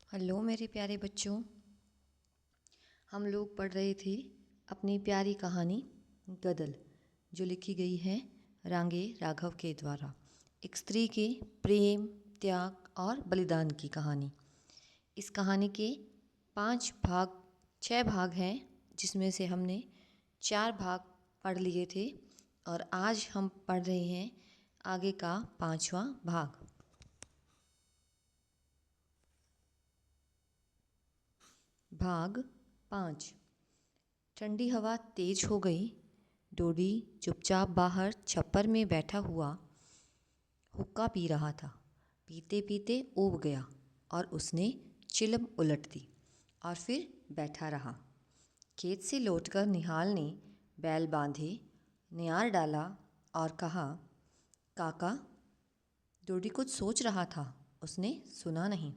Hello मेरे प्यारे बच्चों। हम लोग पढ़ रहे थे अपनी प्यारी कहानी गदल, जो लिखी गई है रांगे राघव के द्वारा। एक स्त्री के प्रेम, त्याग और बलिदान की कहानी। इस कहानी के 6 भाग हैं, जिसमें से हमने 4 भाग पढ़ लिए थे और आज हम पढ़ रहे हैं आगे का 5वां भाग। भाग 5। ठंडी हवा तेज हो गई। डोडी चुपचाप बाहर छप्पर में बैठा हुआ हुक्का पी रहा था। पीते पीते ऊब गया और उसने चिलम उलट दी और फिर बैठा रहा। खेत से लौटकर निहाल ने बैल बांधे, नियार डाला और कहा, काका। डोडी कुछ सोच रहा था, उसने सुना नहीं।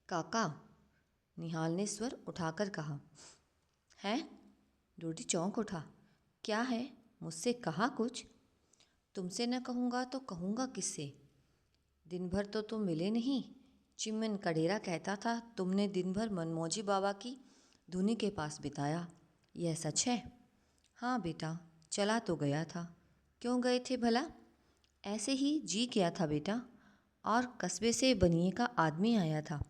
काका, निहाल ने स्वर उठाकर कहा। है? डोडी चौंक उठा। क्या है? मुझसे कहा कुछ? तुमसे न कहूँगा तो कहूँगा किससे? दिन भर तो तुम मिले नहीं। चिमन का डेरा कहता था तुमने दिन भर मनमौजी बाबा की धुनी के पास बिताया। यह सच है? हाँ बेटा, चला तो गया था। क्यों गए थे भला? ऐसे ही जी किया था बेटा। और कस्बे से बनिए का आदमी आया था।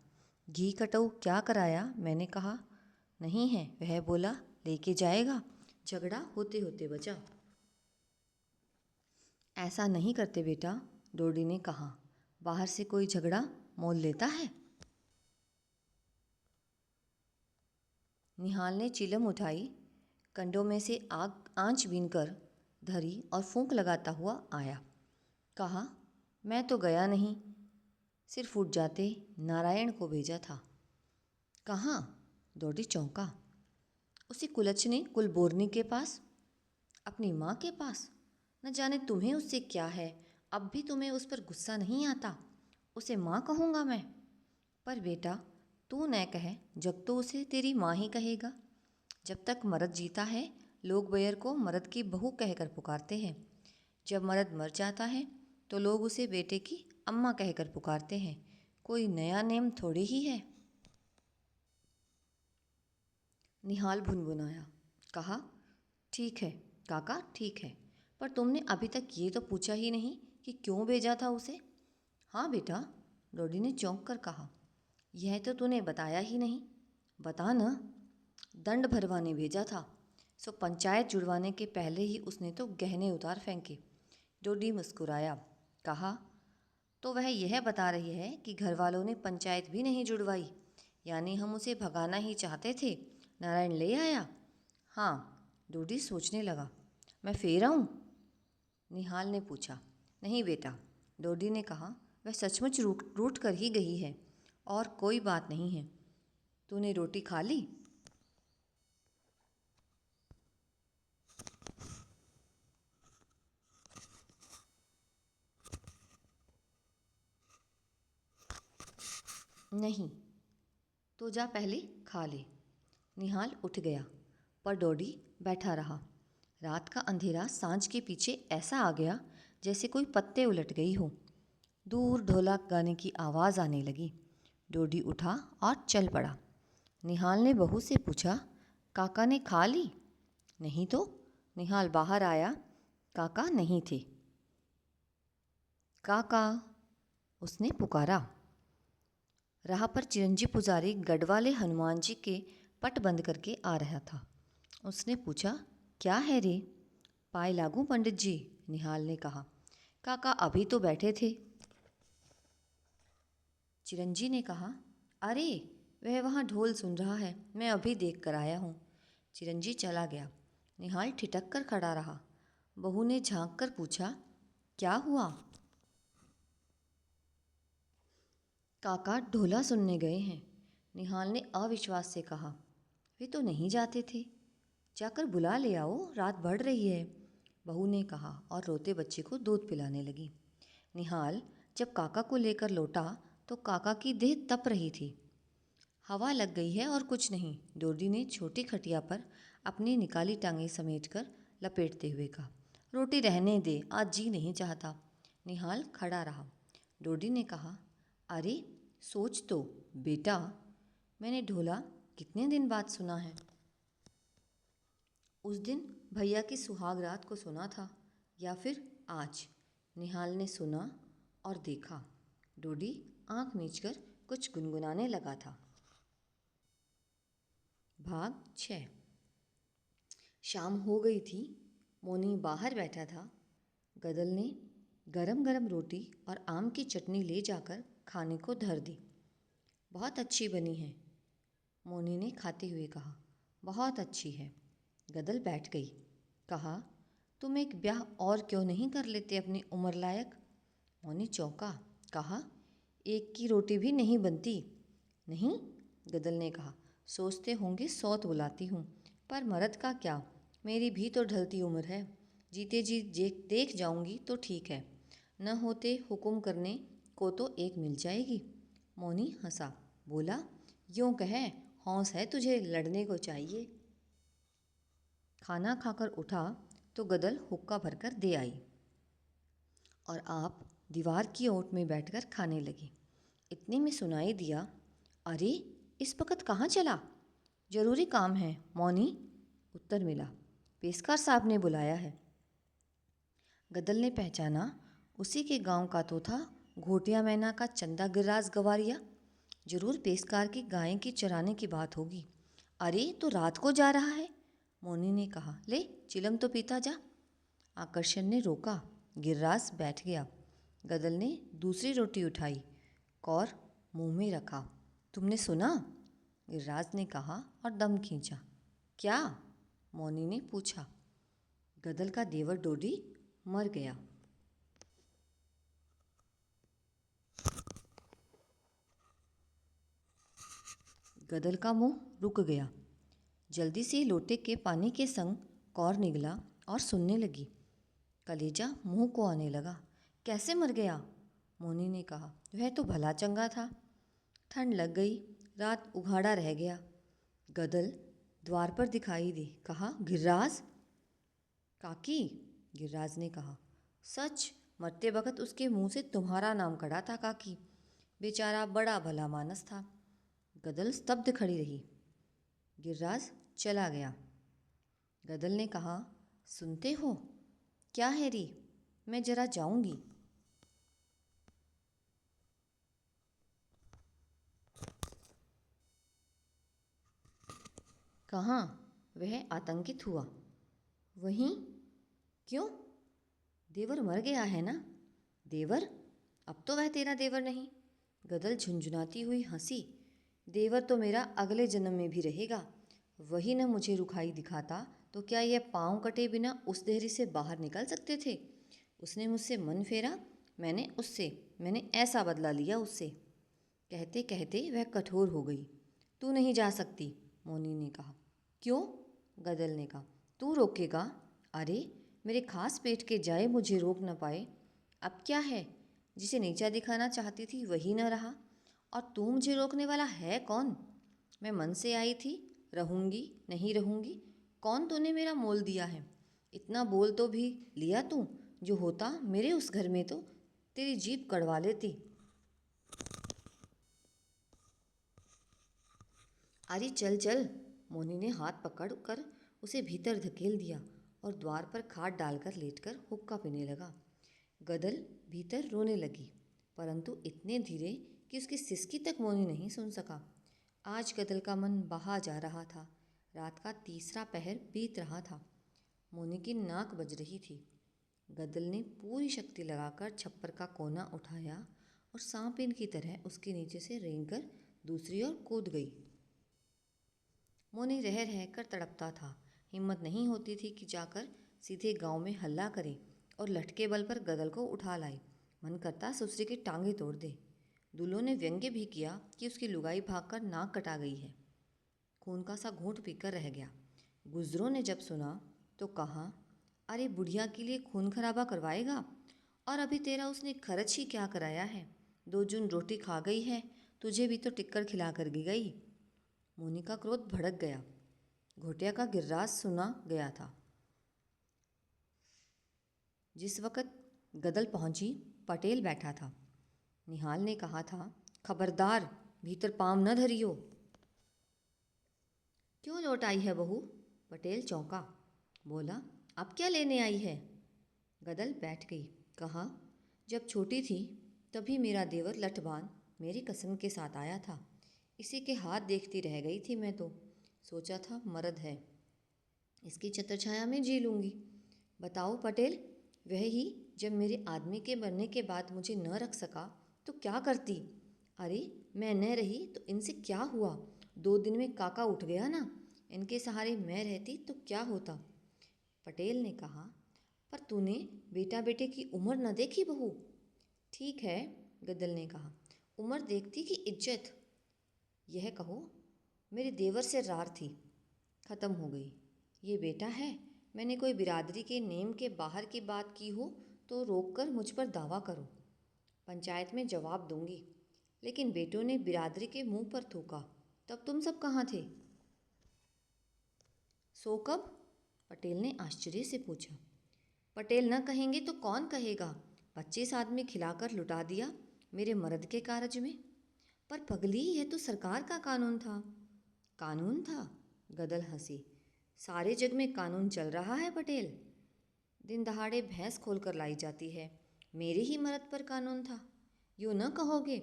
घी कटऊ क्या कराया? मैंने कहा। नहीं है, वह बोला लेके जाएगा। झगड़ा होते होते बचा। ऐसा नहीं करते बेटा, डोडी ने कहा। बाहर से कोई झगड़ा मोल लेता है? निहाल ने चिलम उठाई, कंडों में से आंच बीनकर धरी और फूंक लगाता हुआ आया। कहा, मैं तो गया नहीं, सिर फूट जाते नारायण को भेजा था। कहाँ? डोडी चौंका। उसी कुलच्छनी कुलबोरनी के पास, अपनी माँ के पास। न जाने तुम्हें उससे क्या है, अब भी तुम्हें उस पर गुस्सा नहीं आता। उसे माँ कहूँगा मैं। पर बेटा, तू न कहे, जब तो उसे तेरी माँ ही कहेगा। जब तक मर्द जीता है, लोग बैर को मर्द की बहू कहकर पुकारते हैं। जब मर्द मर जाता है तो लोग उसे बेटे की अम्मा कहकर पुकारते हैं। कोई नया नेम थोड़ी ही है। निहाल भुनभुनाया। कहा, ठीक है काका, ठीक है, पर तुमने अभी तक ये तो पूछा ही नहीं कि क्यों भेजा था उसे। हाँ बेटा, डोडी ने चौंक कर कहा। यह तो तूने बताया ही नहीं। बता न। दंड भरवाने भेजा था, सो पंचायत जुड़वाने के पहले ही उसने तो गहने उतार फेंके। डोडी मुस्कुराया। कहा, तो वह यह बता रही है कि घर वालों ने पंचायत भी नहीं जुड़वाई, यानी हम उसे भगाना ही चाहते थे। नारायण ले आया। हाँ, डोडी सोचने लगा। मैं फेर आऊँ? निहाल ने पूछा। नहीं बेटा, डोडी ने कहा। वह सचमुच रूठ कर ही गई है और कोई बात नहीं है। तूने रोटी खा ली? नहीं। तो जा पहले खा ले। निहाल उठ गया, पर डोडी बैठा रहा। रात का अंधेरा सांझ के पीछे ऐसा आ गया जैसे कोई पत्ते उलट गई हो। दूर ढोलक गाने की आवाज़ आने लगी। डोडी उठा और चल पड़ा। निहाल ने बहू से पूछा, काका ने खा ली? नहीं तो। निहाल बाहर आया। काका नहीं थे। काका, उसने पुकारा। राह पर चिरंजी पुजारी गढ़वाले हनुमान जी के पट बंद करके आ रहा था। उसने पूछा, क्या है रे? पाए लागू पंडित जी? निहाल ने कहा। काका अभी तो बैठे थे। चिरंजी ने कहा, अरे वह वहाँ ढोल सुन रहा है, मैं अभी देख कर आया हूँ। चिरंजी चला गया। निहाल ठिठक कर खड़ा रहा। बहू ने झांक कर पूछा, क्या हुआ? काका ढोला सुनने गए हैं। निहाल ने अविश्वास से कहा। वे तो नहीं जाते थे। जाकर बुला ले आओ, रात बढ़ रही है, बहू ने कहा और रोते बच्चे को दूध पिलाने लगी। निहाल जब काका को लेकर लौटा तो काका की देह तप रही थी। हवा लग गई है और कुछ नहीं, डोडी ने छोटी खटिया पर अपनी निकाली टांगें समेटकर लपेटते हुए कहा। रोटी रहने दे, आज जी नहीं चाहता। निहाल खड़ा रहा। डोडी ने कहा, अरे सोच तो बेटा, मैंने ढोला कितने दिन बाद सुना है। उस दिन भैया की सुहाग रात को सुना था या फिर आज? निहाल ने सुना और देखा। डोडी आंख मीचकर कुछ गुनगुनाने लगा था। भाग 6। शाम हो गई थी। मोनी बाहर बैठा था। गदल ने गरम गरम रोटी और आम की चटनी ले जाकर खाने को धर दी। बहुत अच्छी बनी है, मोनी ने खाते हुए कहा। बहुत अच्छी है। गदल बैठ गई। कहा, तुम एक ब्याह और क्यों नहीं कर लेते अपनी उम्र लायक? मोनी चौंका। कहा, एक की रोटी भी नहीं बनती। नहीं, गदल ने कहा। सोचते होंगे सौत बुलाती हूँ, पर मर्द का क्या, मेरी भी तो ढलती उम्र है। जीते जी देख जाऊंगी तो ठीक है, न होते हुक्म करने को तो एक मिल जाएगी। मोनी हंसा। बोला, यूँ कहे हौस है तुझे, लड़ने को चाहिए। खाना खाकर उठा तो गदल हुक्का भरकर दे आई और आप दीवार की ओट में बैठकर खाने लगी। इतने में सुनाई दिया, अरे इस वक्त कहाँ चला? जरूरी काम है मौनी, उत्तर मिला। पेशकार साहब ने बुलाया है। गदल ने पहचाना, उसी के गांव का तो था घोटिया मैना का चंदा गिर्राज गवारिया। जरूर पेशकार की गायें की चराने की बात होगी। अरे तो रात को जा रहा है, मोनी ने कहा। ले चिलम तो पीता जा। आकर्षण ने रोका। गिर्राज बैठ गया। गदल ने दूसरी रोटी उठाई, कौर मुंह में रखा। तुमने सुना? गिर्राज ने कहा और दम खींचा। क्या? मोनी ने पूछा। गदल का देवर डोडी मर गया। गदल का मुंह रुक गया। जल्दी से लोटे के पानी के संग कौर निगला और सुनने लगी। कलेजा मुंह को आने लगा। कैसे मर गया? मोनी ने कहा। वह तो भला चंगा था। ठंड लग गई, रात उघाड़ा रह गया। गदल द्वार पर दिखाई दी। कहा, गिर्राज। काकी, गिर्राज ने कहा। सच, मरते वक्त उसके मुंह से तुम्हारा नाम कड़ा था काकी। बेचारा बड़ा भला मानस था। गदल स्तब्ध खड़ी रही। गिर्राज चला गया। गदल ने कहा, सुनते हो? क्या हैरी, मैं जरा जाऊंगी। कहाँ? वह आतंकित हुआ। वहीं? क्यों? देवर मर गया है ना? देवर? अब तो वह तेरा देवर नहीं। गदल झुंझुनाती हुई हंसी। देवर तो मेरा अगले जन्म में भी रहेगा। वही न मुझे रुखाई दिखाता तो क्या यह पाँव कटे बिना उस देहरी से बाहर निकल सकते थे? उसने मुझसे मन फेरा, मैंने ऐसा बदला लिया उससे। कहते कहते वह कठोर हो गई। तू नहीं जा सकती, मोनी ने कहा। क्यों? गदल ने कहा। तू रोकेगा? अरे मेरे खास पेट के जाए मुझे रोक न पाए। अब क्या है, जिसे नीचा दिखाना चाहती थी वही न रहा, और तू मुझे रोकने वाला है कौन? मैं मन से आई थी, रहूँगी नहीं रहूँगी, कौन तूने मेरा मोल दिया है? इतना बोल तो भी लिया तू, जो होता मेरे उस घर में तो तेरी जीभ कड़वा लेती। अरे चल चल, मोनी ने हाथ पकड़ कर उसे भीतर धकेल दिया और द्वार पर खाट डालकर लेटकर हुक्का पीने लगा। गदल भीतर रोने लगी, परंतु इतने धीरे कि उसकी सिसकी तक मोनी नहीं सुन सका। आज गदल का मन बहा जा रहा था। रात का तीसरा पहर बीत रहा था। मोनी की नाक बज रही थी। गदल ने पूरी शक्ति लगाकर छप्पर का कोना उठाया और सांपिन की तरह उसके नीचे से रेंगकर दूसरी ओर कूद गई। मोनी रह रह कर तड़पता था। हिम्मत नहीं होती थी कि जाकर सीधे गांव में हल्ला करे और लटके बल पर गदल को उठा लाए। मन करता सुसरी की टांगें तोड़ दे। दूल्हों ने व्यंग्य भी किया कि उसकी लुगाई भागकर नाक कटा गई है। खून का सा घूंट पीकर रह गया। गुजरों ने जब सुना तो कहा, अरे बुढ़िया के लिए खून खराबा करवाएगा, और अभी तेरा उसने खर्च ही क्या कराया है? 2 जून रोटी खा गई है, तुझे भी तो टिक्कर खिला कर गई। मोनी का क्रोध भड़क गया। घोटिया का गिर्राज सुना गया था। जिस वक्त गदल पहुंची, पटेल बैठा था। निहाल ने कहा था, खबरदार, भीतर पाँव न धरियो। क्यों लौट आई है बहू? पटेल चौंका। बोला, अब क्या लेने आई है? गदल बैठ गई। कहा, जब छोटी थी तभी मेरा देवर लठबान मेरी कसम के साथ आया था। इसी के हाथ देखती रह गई थी मैं तो। सोचा था मर्द है, इसकी छत्रछाया में जी लूँगी। बताओ पटेल, वह ही जब मेरे आदमी के मरने के बाद मुझे न रख सका तो क्या करती? अरे मैं न रही तो इनसे क्या हुआ? 2 दिन में काका उठ गया ना। इनके सहारे मैं रहती तो क्या होता? पटेल ने कहा, पर तूने बेटा बेटे की उम्र न देखी बहू। ठीक है, गदल ने कहा, उम्र देखती कि इज्जत? यह कहो, मेरे देवर से रार थी, ख़त्म हो गई। ये बेटा है, मैंने कोई बिरादरी के नेम के बाहर की बात की हो तो रोककर मुझ पर दावा करो, पंचायत में जवाब दूंगी। लेकिन बेटों ने बिरादरी के मुंह पर थूका, तब तुम सब कहाँ थे? सो कब? पटेल ने आश्चर्य से पूछा। पटेल न कहेंगे तो कौन कहेगा? 25 आदमी खिलाकर लुटा दिया मेरे मर्द के कारज में। पर पगली, यह तो सरकार का कानून था। कानून था? गदल हंसी। सारे जग में कानून चल रहा है पटेल। दिन दहाड़े भैंस खोलकर लाई जाती है, मेरे ही मर्द पर कानून था। यूँ न कहोगे?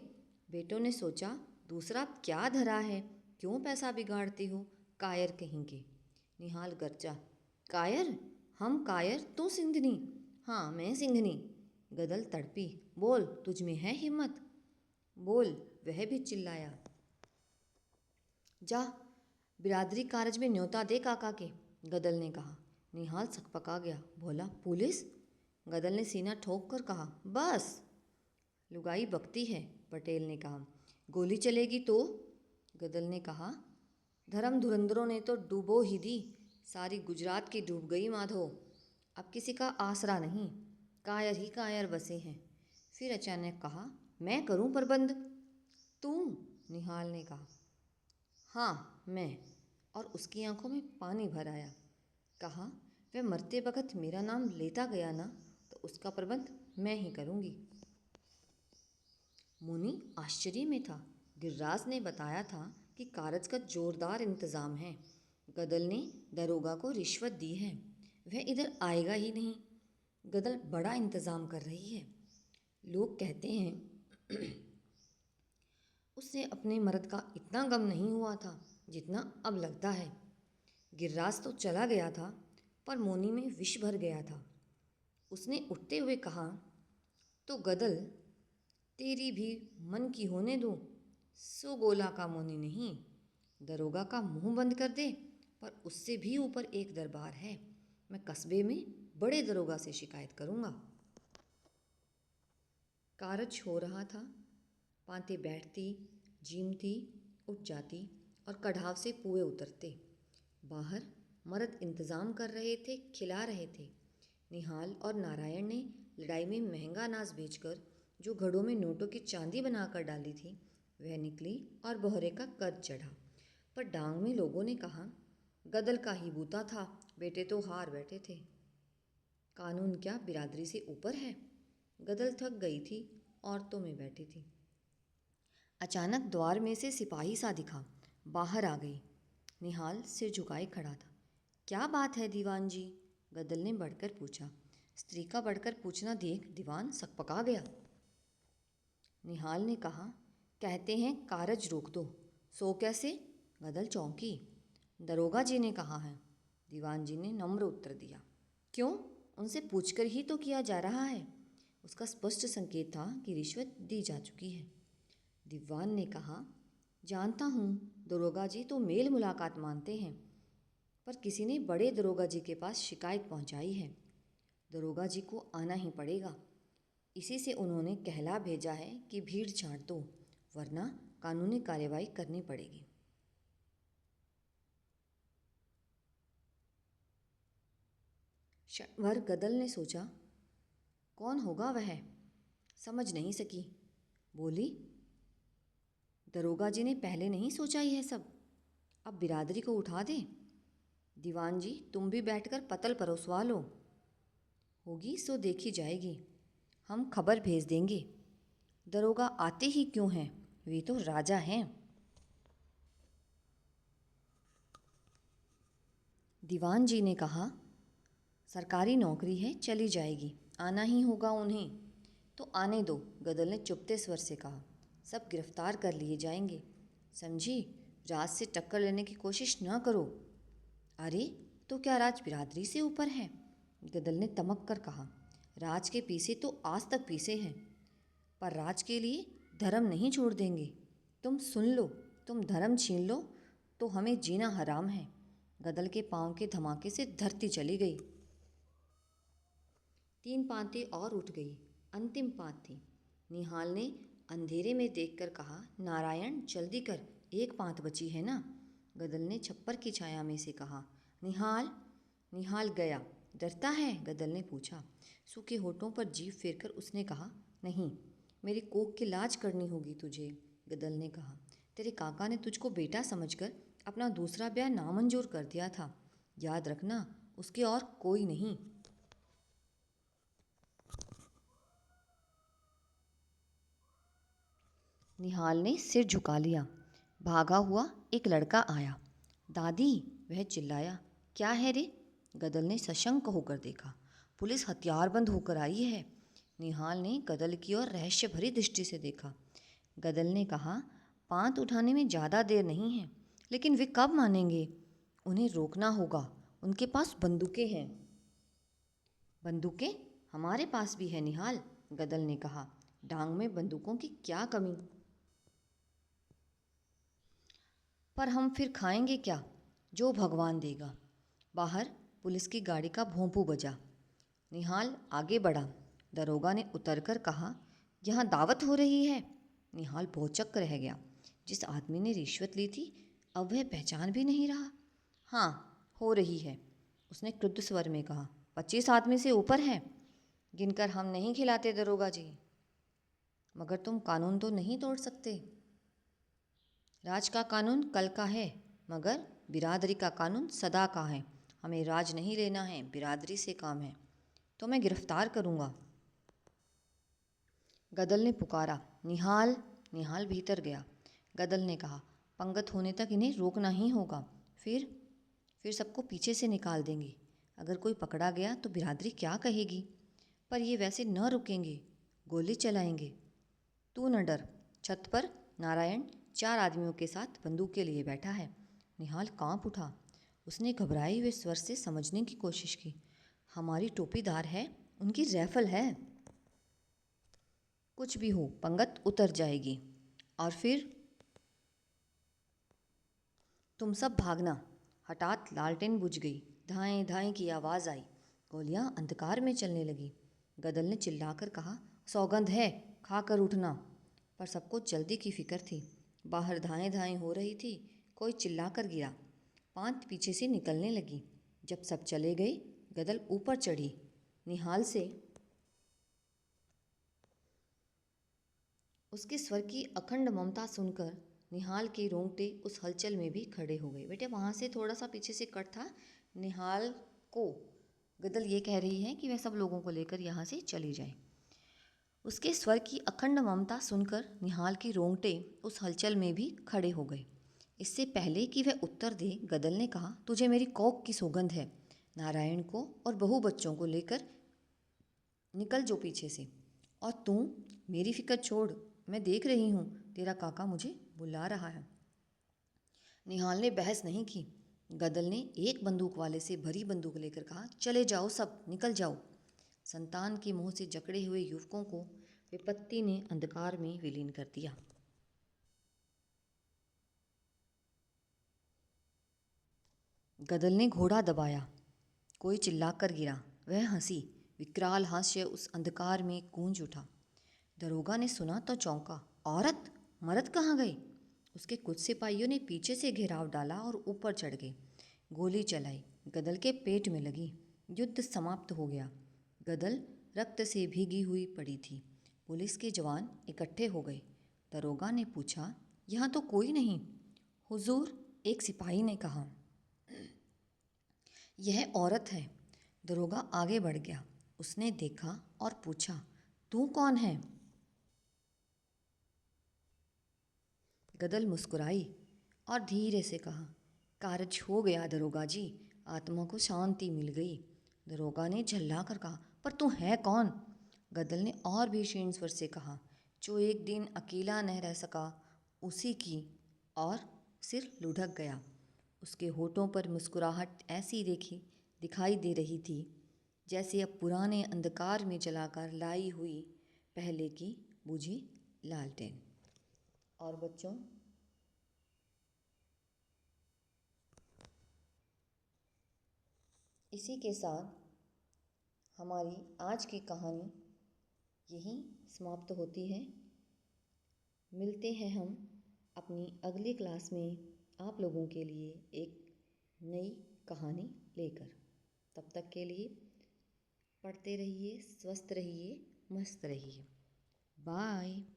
बेटों ने सोचा, दूसरा क्या धरा है, क्यों पैसा बिगाड़ती हो, कायर कहेंगे। निहाल गरजा। कायर? हम कायर, तू सिंधनी। हाँ, मैं सिंघनी। गदल तड़पी। बोल, तुझ में है हिम्मत? बोल, वह भी चिल्लाया। जा, बिरादरी कारज में न्योता दे काका के, गदल ने कहा। निहाल सकपका गया। बोला, पुलिस? गदल ने सीना ठोक कर कहा, बस। लुगाई बकती है, पटेल ने कहा। गोली चलेगी तो? गदल ने कहा। धर्म धुरंधरों ने तो डूबो ही दी, सारी गुजरात की डूब गई माधो। अब किसी का आसरा नहीं, कायर ही कायर बसे हैं। फिर अचानक कहा, मैं करूं प्रबंध? तू? निहाल ने कहा। हाँ, मैं। और उसकी आंखों में पानी भर आया। कहा, वह मरते वक्त मेरा नाम लेता गया ना, तो उसका प्रबंध मैं ही करूँगी। मुनि आश्चर्य में था। गिर्राज ने बताया था कि कारज का जोरदार इंतज़ाम है। गदल ने दरोगा को रिश्वत दी है, वह इधर आएगा ही नहीं। गदल बड़ा इंतज़ाम कर रही है। लोग कहते हैं उससे अपने मर्द का इतना गम नहीं हुआ था जितना अब लगता है। गिर्राज तो चला गया था, पर मोनी में विष भर गया था। उसने उठते हुए कहा, तो गदल, तेरी भी मन की होने दो। सो गोला का मोनी नहीं, दरोगा का मुंह बंद कर दे। पर उससे भी ऊपर एक दरबार है, मैं कस्बे में बड़े दरोगा से शिकायत करूँगा। कारज हो रहा था। पांतें बैठती, जीमती, उठ जाती और कढ़ाव से पुए उतरते। बाहर मर्द इंतज़ाम कर रहे थे, खिला रहे थे। निहाल और नारायण ने लड़ाई में महंगा अनाज बेचकर जो घड़ों में नोटों की चांदी बनाकर डाली थी, वह निकली और बोहरे का कर्ज चढ़ा। पर डांग में लोगों ने कहा, गदल का ही बूता था, बेटे तो हार बैठे थे। कानून क्या बिरादरी से ऊपर है? गदल थक गई थी, औरतों में बैठी थी। अचानक द्वार में से सिपाही सा दिखा, बाहर आ गई। निहाल सिर झुकाए खड़ा था। क्या बात है दीवान जी? गदल ने बढ़कर पूछा। स्त्री का बढ़कर पूछना देख दीवान सकपका गया। निहाल ने कहा, कहते हैं कारज रोक दो। सो कैसे? गदल चौंकी। दरोगा जी ने कहा है, दीवान जी ने नम्र उत्तर दिया। क्यों? उनसे पूछकर ही तो किया जा रहा है। उसका स्पष्ट संकेत था कि रिश्वत दी जा चुकी है। दीवान ने कहा, जानता हूँ दरोगा जी तो मेल मुलाकात मानते हैं, पर किसी ने बड़े दरोगा जी के पास शिकायत पहुँचाई है। दरोगा जी को आना ही पड़ेगा। इसी से उन्होंने कहला भेजा है कि भीड़ छांट दो, वरना कानूनी कार्यवाही करनी पड़ेगी। क्षणभर गदल ने सोचा, कौन होगा वह? समझ नहीं सकी। बोली, दरोगा जी ने पहले नहीं सोचा यह सब? अब बिरादरी को उठा दें? दीवान जी, तुम भी बैठकर पतल परोसवा लो। होगी सो देखी जाएगी, हम खबर भेज देंगे। दरोगा आते ही क्यों हैं? वे तो राजा हैं। दीवान जी ने कहा, सरकारी नौकरी है, चली जाएगी, आना ही होगा उन्हें। तो आने दो, गदल ने चुपते स्वर से कहा। सब गिरफ्तार कर लिए जाएंगे, समझी? राज से टक्कर लेने की कोशिश न करो। अरे, तो क्या राज बिरादरी से ऊपर है? गदल ने तमक कर कहा। राज के पीछे तो आज तक पीछे हैं, पर राज के लिए धर्म नहीं छोड़ देंगे। तुम सुन लो, तुम धर्म छीन लो तो हमें जीना हराम है। गदल के पाँव के धमाके से धरती चली गई। 3 पांतें और उठ गई। अंतिम पांत थी। निहाल ने अंधेरे में देखकर कहा, नारायण जल्दी कर, 1 पांत बची है ना? गदल ने छप्पर की छाया में से कहा। निहाल। निहाल गया। डरता है? गदल ने पूछा। सूखे होठों पर जीभ फेरकर उसने कहा, नहीं, मेरी कोख की लाज करनी होगी तुझे। गदल ने कहा, तेरे काका ने तुझको बेटा समझकर अपना दूसरा ब्याह नामंजूर कर दिया था, याद रखना, उसके और कोई नहीं। निहाल ने सिर झुका लिया। भागा हुआ एक लड़का आया। दादी, वह चिल्लाया। क्या है रे? गदल ने सशंक होकर देखा। पुलिस हथियारबंद होकर आई है। निहाल ने गदल की ओर रहस्य भरी दृष्टि से देखा। गदल ने कहा, पांत उठाने में ज़्यादा देर नहीं है, लेकिन वे कब मानेंगे? उन्हें रोकना होगा, उनके पास बंदूकें हैं। बंदूकें हमारे पास भी है निहाल, गदल ने कहा। डांग में बंदूकों की क्या कमी? पर हम फिर खाएंगे क्या? जो भगवान देगा। बाहर पुलिस की गाड़ी का भोंपू बजा। निहाल आगे बढ़ा। दरोगा ने उतरकर कहा, यहाँ दावत हो रही है। निहाल भौचक्क रह गया। जिस आदमी ने रिश्वत ली थी, अब वह पहचान भी नहीं रहा। हाँ, हो रही है, उसने क्रुद्ध स्वर में कहा। 25 आदमी से ऊपर है। गिनकर हम नहीं खिलाते दरोगा जी। मगर तुम कानून तो नहीं तोड़ सकते। राज का कानून कल का है, मगर बिरादरी का कानून सदा का है। हमें राज नहीं लेना है, बिरादरी से काम है। तो मैं गिरफ्तार करूँगा। गदल ने पुकारा, निहाल। निहाल भीतर गया। गदल ने कहा, पंगत होने तक इन्हें रोकना ही होगा। फिर सबको पीछे से निकाल देंगे। अगर कोई पकड़ा गया तो बिरादरी क्या कहेगी? पर ये वैसे न रुकेंगे, गोली चलाएंगे। तू न डर। छत पर नारायण 4 आदमियों के साथ बंदूक के लिए बैठा है। निहाल कांप उठा। उसने घबराए हुए स्वर से समझने की कोशिश की। हमारी टोपीदार है, उनकी राइफल है। कुछ भी हो, पंगत उतर जाएगी। और फिर तुम सब भागना। हठात लालटेन बुझ गई। धाएं धाएं की आवाज़ आई। गोलियां अंधकार में चलने लगी। गदल ने चिल्लाकर कहा, सौगंध है, खाकर उठना। पर सबको जल्दी की फिक्र थी। बाहर धाएं धाएं हो रही थी। कोई चिल्लाकर गिरा। पांत पीछे से निकलने लगी। जब सब चले गए, गदल ऊपर चढ़ी। निहाल से उसके स्वर की अखंड ममता सुनकर निहाल के रोंगटे उस हलचल में भी खड़े हो गए। बेटे, वहाँ से थोड़ा सा पीछे से कट था। निहाल को गदल ये कह रही है कि वह सब लोगों को लेकर यहाँ से चली जाए। उसके स्वर की अखंड ममता सुनकर निहाल की रोंगटे उस हलचल में भी खड़े हो गए। इससे पहले कि वह उत्तर दे, गदल ने कहा, तुझे मेरी कोख की सौगंध है। नारायण को और बहू बच्चों को लेकर निकल जो पीछे से। और तू मेरी फिक्र छोड़, मैं देख रही हूँ, तेरा काका मुझे बुला रहा है। निहाल ने बहस नहीं की। गदल ने एक बंदूक वाले से भरी बंदूक लेकर कहा, चले जाओ सब, निकल जाओ। संतान के मुंह से जकड़े हुए युवकों को विपत्ति ने अंधकार में विलीन कर दिया। गदल ने घोड़ा दबाया। कोई चिल्लाकर गिरा। वह हंसी। विकराल हास्य उस अंधकार में गूंज उठा। दरोगा ने सुना तो चौंका। औरत? मर्द कहाँ गए? उसके कुछ सिपाहियों ने पीछे से घेराव डाला और ऊपर चढ़ गए। गोली चलाई। गदल के पेट में लगी। युद्ध समाप्त हो गया। गदल रक्त से भीगी हुई पड़ी थी। पुलिस के जवान इकट्ठे हो गए। दरोगा ने पूछा, यहाँ तो कोई नहीं। हुजूर, एक सिपाही ने कहा। यह औरत है। दरोगा आगे बढ़ गया। उसने देखा और पूछा, तू कौन है? गदल मुस्कुराई और धीरे से कहा, कार्य हो गया दरोगा जी, आत्मा को शांति मिल गई। दरोगा ने झल्ला कर कहा, पर तू है कौन? गदल ने और भी क्षीण स्वर से कहा, जो एक दिन अकेला न रह सका उसी की। और सिर लुढ़क गया। उसके होठों पर मुस्कुराहट ऐसी दिखाई दे रही थी जैसे अब पुराने अंधकार में जलाकर लाई हुई पहले की बुझी लालटेन। और बच्चों, इसी के साथ हमारी आज की कहानी यहीं समाप्त होती है। मिलते हैं हम अपनी अगली क्लास में आप लोगों के लिए एक नई कहानी लेकर। तब तक के लिए पढ़ते रहिए, स्वस्थ रहिए, मस्त रहिए। बाय।